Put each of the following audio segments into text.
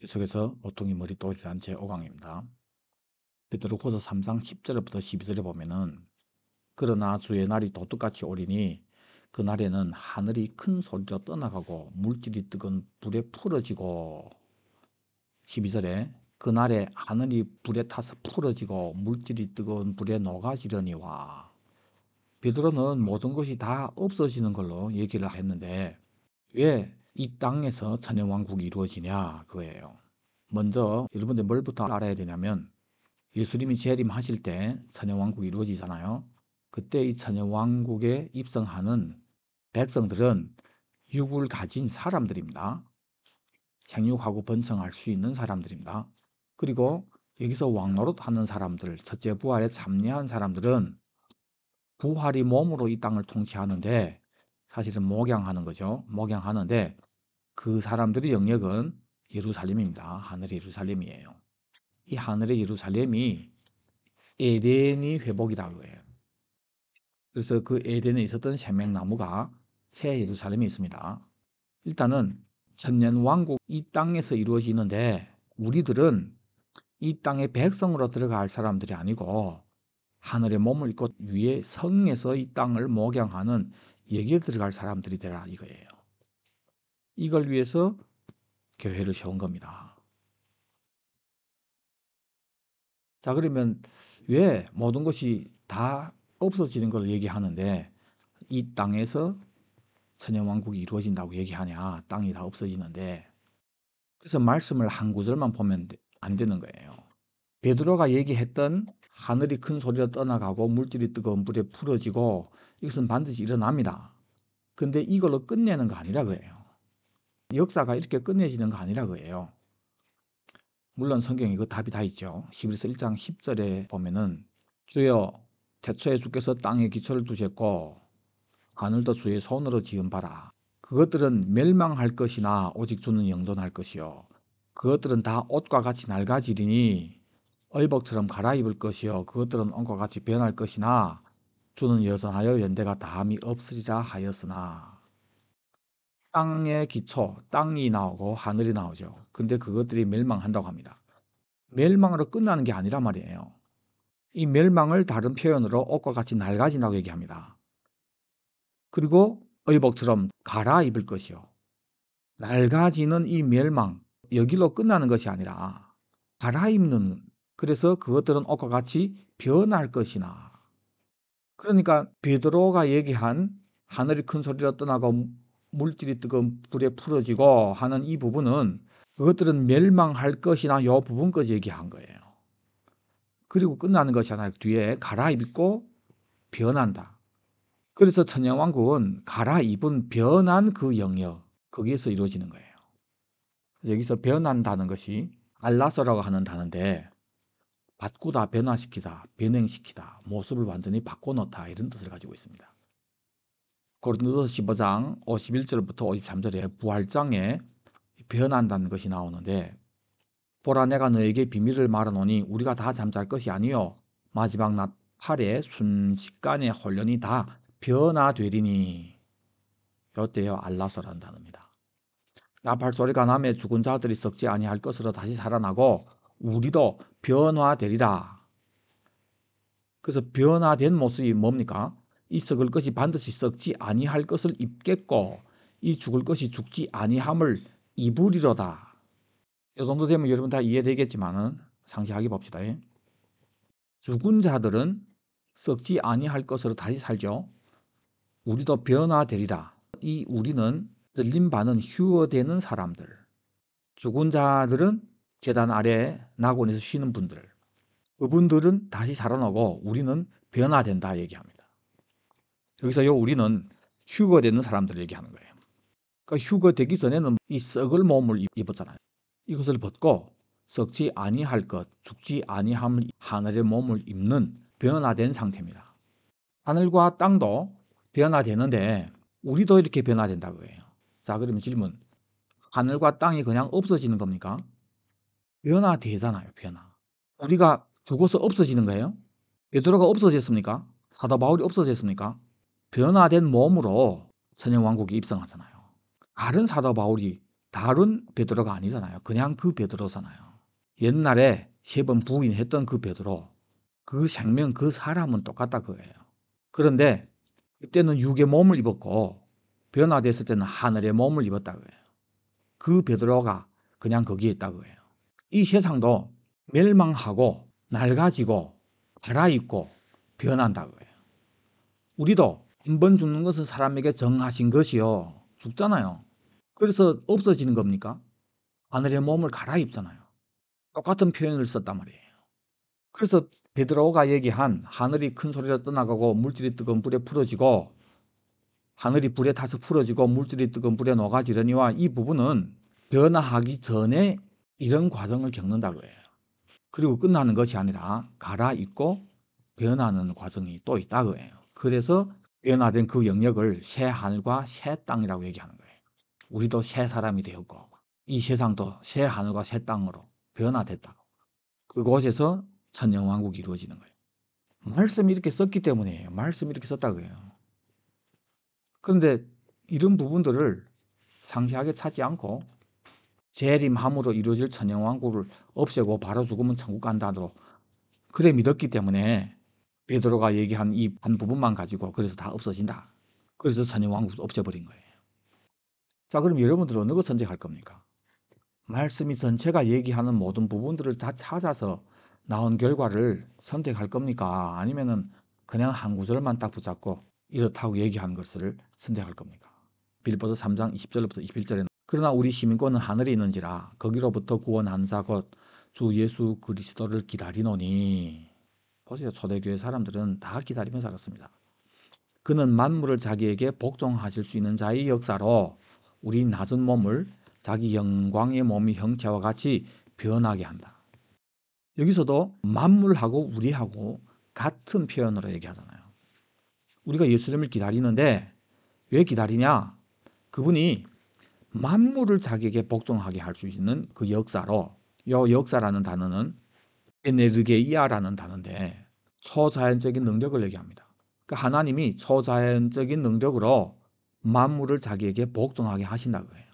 계속해서 오통이 머릿돌이란 제5강입니다. 베드로후서 3장 10절부터 12절에 보면은 그러나 주의 날이 도둑같이 오리니 그 날에는 하늘이 큰 소리로 떠나가고 물질이 뜨거운 불에 풀어지고 12절에 그 날에 하늘이 불에 타서 풀어지고 물질이 뜨거운 불에 녹아지려니와 베드로는 모든 것이 다 없어지는 걸로 얘기를 했는데 왜 이 땅에서 천년왕국이 이루어지냐 그거예요. 먼저 여러분들 뭘부터 알아야 되냐면 예수님이 재림하실 때 천년왕국이 이루어지잖아요. 그때 이 천년왕국에 입성하는 백성들은 육을 가진 사람들입니다. 생육하고 번성할 수 있는 사람들입니다. 그리고 여기서 왕노릇하는 사람들, 첫째 부활에 참여한 사람들은 부활이 몸으로 이 땅을 통치하는데 사실은 목양하는 거죠. 목양하는데 그 사람들의 영역은 예루살렘입니다. 하늘의 예루살렘이에요. 이 하늘의 예루살렘이 에덴이 회복이라고 해요. 그래서 그 에덴에 있었던 생명나무가 새 예루살렘에 있습니다. 일단은 천년왕국 이 땅에서 이루어지는데 우리들은 이 땅의 백성으로 들어갈 사람들이 아니고 하늘의 몸을 입고 위에 성에서 이 땅을 목양하는 여기에 들어갈 사람들이 되라 이거예요. 이걸 위해서 교회를 세운 겁니다. 자, 그러면 왜 모든 것이 다 없어지는 걸 얘기하는데 이 땅에서 천년왕국이 이루어진다고 얘기하냐? 땅이 다 없어지는데. 그래서 말씀을 한 구절만 보면 안 되는 거예요. 베드로가 얘기했던 하늘이 큰 소리로 떠나가고 물질이 뜨거운 불에 풀어지고 이것은 반드시 일어납니다. 근데 이걸로 끝내는 거 아니라 그래요. 역사가 이렇게 끝내지는 거 아니라 그래요. 물론 성경에 그 답이 다 있죠. 히브리서 1장 10절에 보면은 주여 태초에 주께서 땅에 기초를 두셨고 하늘도 주의 손으로 지은 바라. 그것들은 멸망할 것이나 오직 주는 영존할 것이요. 그것들은 다 옷과 같이 낡아지리니 의복처럼 갈아입을 것이요. 그것들은 옷과 같이 변할 것이나 주는 여전하여 연대가 다함이 없으리라 하였으나. 땅의 기초, 땅이 나오고 하늘이 나오죠. 근데 그것들이 멸망한다고 합니다. 멸망으로 끝나는 게 아니란 말이에요. 이 멸망을 다른 표현으로 옷과 같이 낡아진다고 얘기합니다. 그리고 의복처럼 갈아입을 것이요. 낡아지는 이 멸망, 여기로 끝나는 것이 아니라 갈아입는, 그래서 그것들은 옷과 같이 변할 것이나. 그러니까 베드로가 얘기한 하늘이 큰 소리로 떠나고 물질이 뜨거운 불에 풀어지고 하는 이 부분은 그것들은 멸망할 것이나 요 부분까지 얘기한 거예요. 그리고 끝나는 것이 아니라 뒤에 갈아입고 변한다. 그래서 천년왕국은 갈아입은 변한 그 영역, 거기에서 이루어지는 거예요. 여기서 변한다는 것이 알라서라고 하는 단어인데 바꾸다, 변화시키다, 변형시키다, 모습을 완전히 바꿔놓다 이런 뜻을 가지고 있습니다. 고린도서 15장 51절부터 53절에 부활장에 변한다는 것이 나오는데 보라 내가 너에게 비밀을 말하노니 우리가 다 잠잘 것이 아니요 마지막 낮 팔에 순식간에 홀연히 다 변화되리니. 이때요 알라서라는 단어입니다. 나팔 소리가 나매 죽은 자들이 썩지 아니할 것으로 다시 살아나고 우리도 변화되리라. 그래서 변화된 모습이 뭡니까? 이 썩을 것이 반드시 썩지 아니할 것을 입겠고 이 죽을 것이 죽지 아니함을 입으리로다. 이 정도 되면 여러분 다 이해되겠지만은 상세하게 봅시다. 죽은 자들은 썩지 아니할 것으로 다시 살죠. 우리도 변화되리라. 이 우리는 들린 바는 휴어되는 사람들. 죽은 자들은 제단 아래 낙원에서 쉬는 분들. 그분들은 다시 살아나고 우리는 변화된다 얘기합니다. 여기서 우리는 휴거되는 사람들을 얘기하는 거예요. 그러니까 휴거되기 전에는 이 썩을 몸을 입었잖아요. 이것을 벗고 썩지 아니할 것, 죽지 아니함을 하늘의 몸을 입는 변화된 상태입니다. 하늘과 땅도 변화되는데 우리도 이렇게 변화된다고 해요. 자, 그러면 질문. 하늘과 땅이 그냥 없어지는 겁니까? 변화되잖아요, 변화. 우리가 죽어서 없어지는 거예요? 베드로가 없어졌습니까? 사도 바울이 없어졌습니까? 변화된 몸으로 천년왕국에 입성하잖아요. 다른 사도 바울이 다른 베드로가 아니잖아요. 그냥 그 베드로잖아요. 옛날에 3번 부인했던 그 베드로, 그 생명, 그 사람은 똑같다 그거예요. 그런데 그때는 육의 몸을 입었고 변화됐을 때는 하늘의 몸을 입었다 그거예요. 그 베드로가 그냥 거기에 있다 그거예요. 이 세상도 멸망하고 낡아지고 갈아입고 변한다 그거예요. 우리도 한 번 죽는 것은 사람에게 정하신 것이요. 죽잖아요. 그래서 없어지는 겁니까? 하늘의 몸을 갈아입잖아요. 똑같은 표현을 썼단 말이에요. 그래서 베드로가 얘기한 하늘이 큰 소리로 떠나가고 물질이 뜨거운 불에 풀어지고 하늘이 불에 타서 풀어지고 물질이 뜨거운 불에 녹아지려니와 이 부분은 변화하기 전에 이런 과정을 겪는다 그래요. 그리고 끝나는 것이 아니라 갈아입고 변하는 과정이 또 있다 그래요. 그래서 변화된 그 영역을 새 하늘과 새 땅이라고 얘기하는 거예요. 우리도 새 사람이 되었고 이 세상도 새 하늘과 새 땅으로 변화됐다고. 그곳에서 천년왕국이 이루어지는 거예요. 말씀이 이렇게 썼기 때문이에요. 말씀이 이렇게 썼다고 해요. 그런데 이런 부분들을 상세하게 찾지 않고 재림함으로 이루어질 천년왕국을 없애고 바로 죽으면 천국 간다로 그래 믿었기 때문에 베드로가 얘기한 이 한 부분만 가지고 그래서 다 없어진다. 그래서 천년왕국도 없애버린 거예요. 자, 그럼 여러분들은 어느 거 선택할 겁니까? 말씀이 전체가 얘기하는 모든 부분들을 다 찾아서 나온 결과를 선택할 겁니까? 아니면은 그냥 한 구절만 딱 붙잡고 이렇다고 얘기한 것을 선택할 겁니까? 빌립보서 3장 20절부터 21절에 그러나 우리 시민권은 하늘에 있는지라 거기로부터 구원한 자 곧 주 예수 그리스도를 기다리노니. 보세요. 초대교회 사람들은 다 기다리며 살았습니다. 그는 만물을 자기에게 복종하실 수 있는 자의 역사로 우리 낮은 몸을 자기 영광의 몸의 형체와 같이 변하게 한다. 여기서도 만물하고 우리하고 같은 표현으로 얘기하잖아요. 우리가 예수님을 기다리는데 왜 기다리냐? 그분이 만물을 자기에게 복종하게 할 수 있는 그 역사로, 이 역사라는 단어는 에네르게이아라는 단어인데 초자연적인 능력을 얘기합니다. 그러니까 하나님이 초자연적인 능력으로 만물을 자기에게 복종하게 하신다고 해요.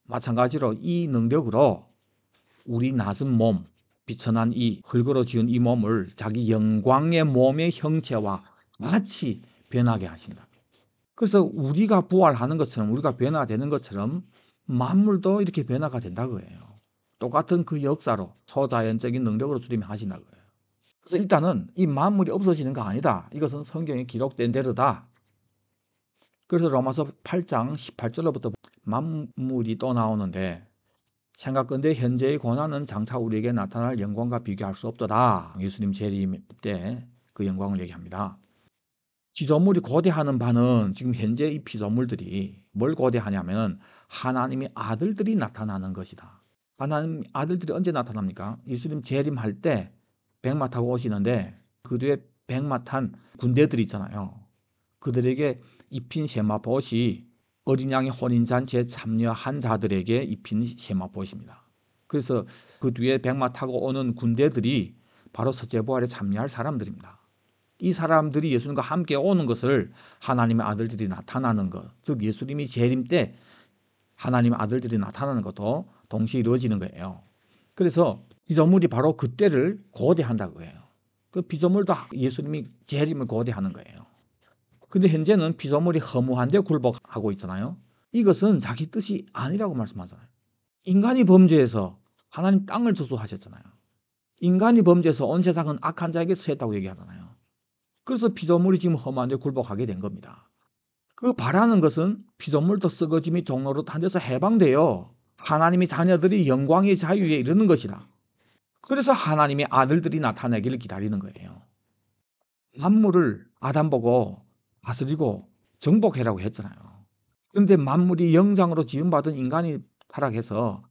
마찬가지로 이 능력으로 우리 낮은 몸, 비천한 이 흙으로 지은 이 몸을 자기 영광의 몸의 형체와 같이 변하게 하신다. 그래서 우리가 부활하는 것처럼 우리가 변화되는 것처럼 만물도 이렇게 변화가 된다고 해요. 똑같은 그 역사로 초자연적인 능력으로 주님이 하신다고 해요. 그래서 일단은 이 만물이 없어지는 거 아니다. 이것은 성경에 기록된 대로다. 그래서 로마서 8장 18절로부터 만물이 또 나오는데 생각건대 현재의 고난은 장차 우리에게 나타날 영광과 비교할 수 없도다. 예수님 재림 때 그 영광을 얘기합니다. 피조물이 고대하는 바는 지금 현재 이 피조물들이 뭘 고대하냐면 하나님의 아들들이 나타나는 것이다. 하나님 아들들이 언제 나타납니까? 예수님 재림할 때 백마 타고 오시는데 그 뒤에 백마 탄 군대들이 있잖아요. 그들에게 입힌 세마포옷이 어린 양의 혼인잔치에 참여한 자들에게 입힌 세마포옷입니다. 그래서 그 뒤에 백마 타고 오는 군대들이 바로 첫째 부활에 참여할 사람들입니다. 이 사람들이 예수님과 함께 오는 것을 하나님의 아들들이 나타나는 것, 즉 예수님이 재림 때 하나님의 아들들이 나타나는 것도 동시에 이루어지는 거예요. 그래서 피조물이 바로 그때를 고대한다고 해요. 그 피조물도 예수님이 재림을 고대하는 거예요. 근데 현재는 피조물이 허무한데 굴복하고 있잖아요. 이것은 자기 뜻이 아니라고 말씀하잖아요. 인간이 범죄해서 하나님 땅을 저주하셨잖아요. 인간이 범죄해서 온 세상은 악한 자에게서 샜다고 얘기하잖아요. 그래서 피조물이 지금 험한데 굴복하게 된 겁니다. 그 바라는 것은 피조물도 썩어짐이 종로릇한 데서 해방되어 하나님의 자녀들이 영광의 자유에 이르는 것이라. 그래서 하나님의 아들들이 나타나기를 기다리는 거예요. 만물을 아담 보고 다스리고 정복해라고 했잖아요. 그런데 만물이 영장으로 지음받은 인간이 타락해서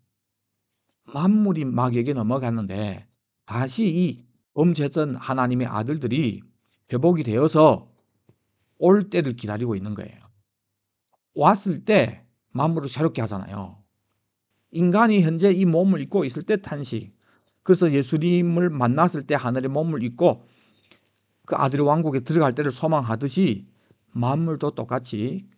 만물이 마귀에게 넘어갔는데 다시 이 범죄했던 하나님의 아들들이 회복이 되어서 올 때를 기다리고 있는 거예요. 왔을 때 만물을 새롭게 하잖아요. 인간이 현재 이 몸을 입고 있을 때 탄식. 그래서 예수님을 만났을 때 하늘의 몸을 입고 그 아들의 왕국에 들어갈 때를 소망하듯이 만물도 똑같이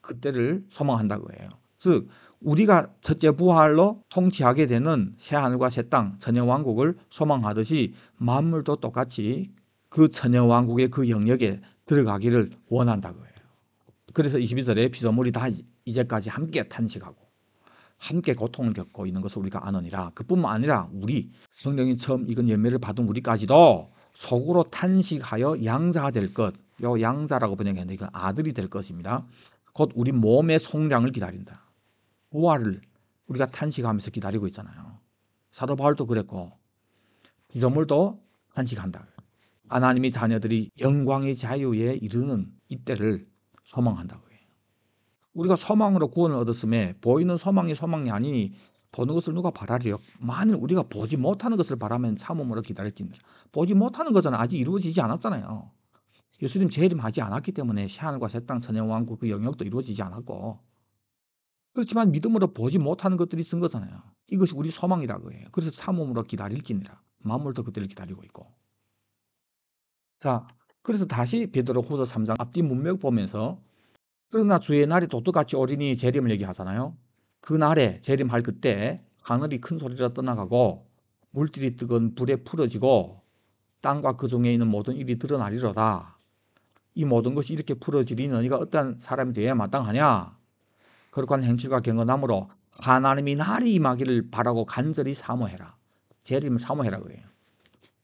그때를 소망한다고 해요. 즉 우리가 첫째 부활로 통치하게 되는 새하늘과 새 땅, 천년왕국을 소망하듯이 만물도 똑같이 그 천년왕국의 그 영역에 들어가기를 원한다고요. 그래서 22절에 피조물이 다 이제까지 함께 탄식하고 함께 고통을 겪고 있는 것을 우리가 아느니라. 그뿐만 아니라 우리 성령이 처음 익은 열매를 받은 우리까지도 속으로 탄식하여 양자가 될 것. 요 양자라고 번역했는데 이건 아들이 될 것입니다. 곧 우리 몸의 속량을 기다린다. 부활을 우리가 탄식하면서 기다리고 있잖아요. 사도 바울도 그랬고 피조물도 탄식한다. 하나님의 자녀들이 영광의 자유에 이르는 이때를 소망한다고 해요. 우리가 소망으로 구원을 얻었음에 보이는 소망이 아니니 보는 것을 누가 바라리요? 만일 우리가 보지 못하는 것을 바라면 참음으로 기다릴지니라. 보지 못하는 것은 아직 이루어지지 않았잖아요. 예수님 재림하지 않았기 때문에 새하늘과 새 땅 천년왕국 그 영역도 이루어지지 않았고, 그렇지만 믿음으로 보지 못하는 것들이 있은 거잖아요. 이것이 우리 소망이라고 해요. 그래서 참음으로 기다릴지니라. 만물도 그때를 기다리고 있고. 자, 그래서 다시 베드로후서 3장 앞뒤 문맥 보면서 그러나 주의 날이 도둑같이 오리니 재림을 얘기하잖아요. 그 날에 재림할 그때 하늘이 큰 소리로 떠나가고 물질이 뜨거운 불에 풀어지고 땅과 그 중에 있는 모든 일이 드러나리로다. 이 모든 것이 이렇게 풀어지리니 너희가 어떠한 사람이 되어야 마땅하냐? 거룩한 행실과 경건함으로 하나님이 날이 임하기를 바라고 간절히 사모해라. 재림을 사모해라 그래요.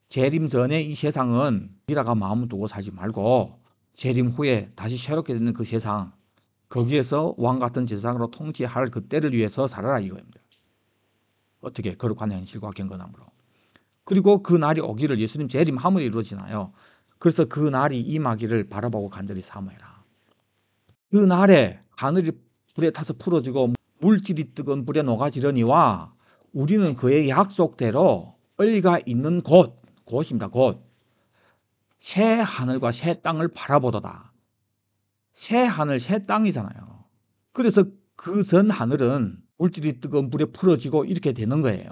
재림 전에 이 세상은 이다가 마음 두고 살지 말고 재림 후에 다시 새롭게 되는 그 세상, 거기에서 왕 같은 세상으로 통치할 그때를 위해서 살아라 이거입니다. 어떻게? 거룩한 행실과 경건함으로. 그리고 그 날이 오기를 예수님 재림함으로 이루어지나요. 그래서 그 날이 임하기를 바라보고 간절히 사모해라. 그 날에 하늘이 불에 타서 풀어지고 물질이 뜨거운 불에 녹아지려니와 우리는 그의 약속대로 의가 있는 곳입니다. 곳. 새 하늘과 새 땅을 바라보도다. 새 하늘, 새 땅이잖아요. 그래서 그 전 하늘은 물질이 뜨거운 불에 풀어지고 이렇게 되는 거예요.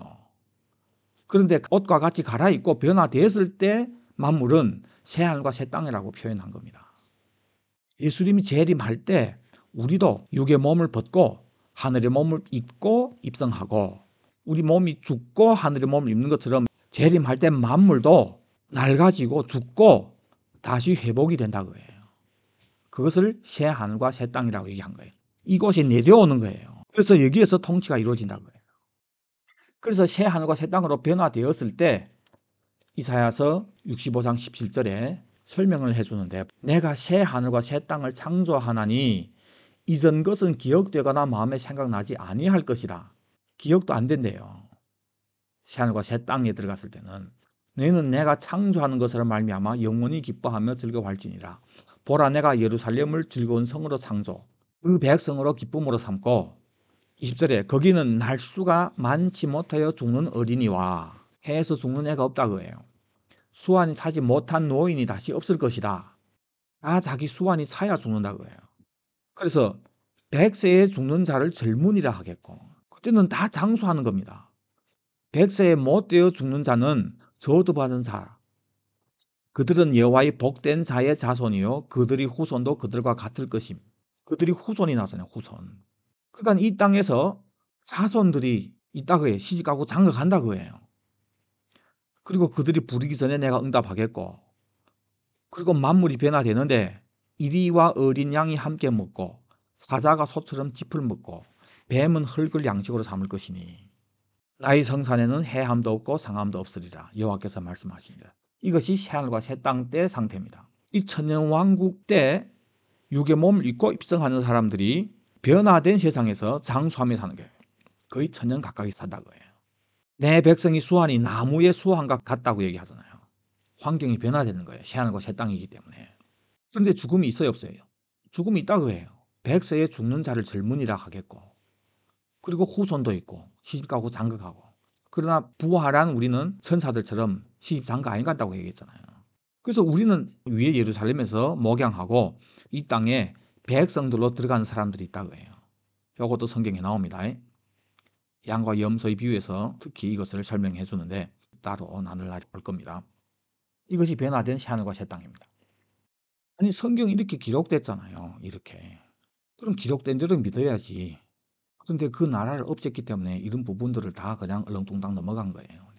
그런데 옷과 같이 갈아입고 변화되었을 때 만물은 새 하늘과 새 땅이라고 표현한 겁니다. 예수님이 재림할 때 우리도 육의 몸을 벗고 하늘의 몸을 입고 입성하고 우리 몸이 죽고 하늘의 몸을 입는 것처럼 재림할 때 만물도 낡아지고 죽고 다시 회복이 된다고 해요. 그것을 새 하늘과 새 땅이라고 얘기한 거예요. 이곳에 내려오는 거예요. 그래서 여기에서 통치가 이루어진다고 해요. 그래서 새 하늘과 새 땅으로 변화되었을 때 이사야서 65장 17절에 설명을 해주는데 내가 새 하늘과 새 땅을 창조하나니 이전 것은 기억되거나 마음에 생각나지 아니할 것이라. 기억도 안 된대요. 새 하늘과 새 땅에 들어갔을 때는 너희는 내가 창조하는 것으로 말미암아 영원히 기뻐하며 즐거워할지니라. 보라 내가 예루살렘을 즐거운 성으로 창조 그 백성으로 기쁨으로 삼고 20절에 거기는 날수가 많지 못하여 죽는 어린이와 해에서 죽는 애가 없다고 해요. 수완이 차지 못한 노인이 다시 없을 것이다. 다 자기 수완이 차야 죽는다고 해요. 그래서 100세에 죽는 자를 젊은이라 하겠고 그때는 다 장수하는 겁니다. 100세에 못 되어 죽는 자는 저주받은 자. 그들은 여호와의 복된 자의 자손이요 그들이 후손도 그들과 같을 것임. 그들이 후손이 나잖아요. 후손. 그러니까 이 땅에서 자손들이 있다고 해요. 시집가고 장가간다고 해요. 그리고 그들이 부르기 전에 내가 응답하겠고 그리고 만물이 변화되는데 이리와 어린 양이 함께 먹고 사자가 소처럼 짚을 먹고 뱀은 흙을 양식으로 삼을 것이니 나의 성산에는 해함도 없고 상함도 없으리라 여호와께서 말씀하시니라. 이것이 새하늘과 새 땅 때 상태입니다. 이 천년왕국 때 육의 몸을 입고 입성하는 사람들이 변화된 세상에서 장수하며 사는 거예요. 거의 천년 가까이 산다고 해요. 내 백성이 수환이 나무의 수환과 같다고 얘기하잖아요. 환경이 변화되는 거예요. 새하늘과 새 땅이기 때문에. 그런데 죽음이 있어요 없어요? 죽음이 있다고 해요. 100세에 죽는 자를 젊은이라 하겠고 그리고 후손도 있고 시집가고 장가가고 그러나 부활한 우리는 천사들처럼 시집 장가 안 간다고 얘기했잖아요. 그래서 우리는 위에 예루살렘에서 목양하고 이 땅에 백성들로 들어가는 사람들이 있다고 해요. 이것도 성경에 나옵니다. 양과 염소의 비유에서 특히 이것을 설명해 주는데 따로 나눌 날이 올 겁니다. 이것이 변화된 새하늘과 새 땅입니다. 아니 성경이 이렇게 기록됐잖아요. 이렇게. 그럼 기록된 대로 믿어야지. 근데 그 나라를 없앴기 때문에 이런 부분들을 다 그냥 얼렁뚱땅 넘어간 거예요.